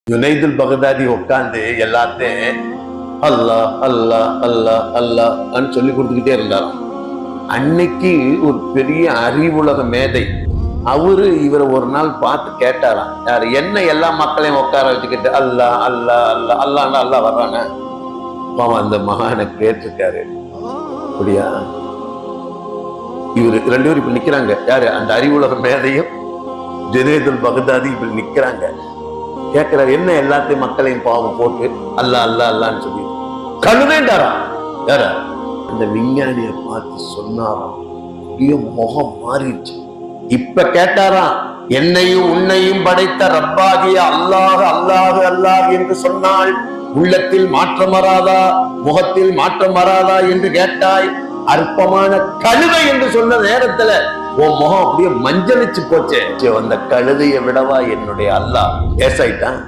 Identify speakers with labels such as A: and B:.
A: ஜுனைதுல் பகதாதி உட்கார்ந்து எல்லாத்தையும் அல்லாஹ் அல்லாஹ் அல்லாஹ் அல்லாஹ் சொல்லி கொடுத்துக்கிட்டே இருந்தாராம். அன்னைக்கு ஒரு பெரிய அறிவுலக மேதை இவரை ஒரு நாள் பார்த்து கேட்டாராம், யாரு என்ன எல்லா மக்களையும் உட்கார வச்சுக்கிட்டு அல்லா அல்லா அல்லா அல்லாண்டா அல்லா வர்றானே. அந்த மகானை கேட்டிருக்காரு. அப்படியா? இவரு ரெண்டு பேரும் இப்ப நிக்கிறாங்க. யாரு? அந்த அறிவுலக மேதையும் ஜுனைதுல் பகதாதி இப்ப நிக்கிறாங்க. கேட்கிறாரு, என்ன எல்லாத்தையும் மக்களையும் பாவம் போட்டு அல்லா அல்லா அல்லான்னு சொல்லி கழுவேண்டாரா? யாரா? அந்த விஞ்ஞானிய பார்த்து சொன்னாராம். முகம் மாறிடுச்சு. இப்ப கேட்டாராம், என்னையும் உன்னையும் படைத்த ரப்பாகிய அல்லாஹ் அல்லாஹ் அல்லாஹ் என்று சொன்னால் உள்ளத்தில் மாற்றம் வராதா, முகத்தில் மாற்றம் வராதா என்று கேட்டாய். அற்பமான கழுதை என்று சொன்ன நேரத்துல உன் முகம் அப்படியே மஞ்சளிச்சு போச்சு. அந்த கழுதையை விடவா என்னுடைய அல்லாஹ் ஏசாயிட்டான்.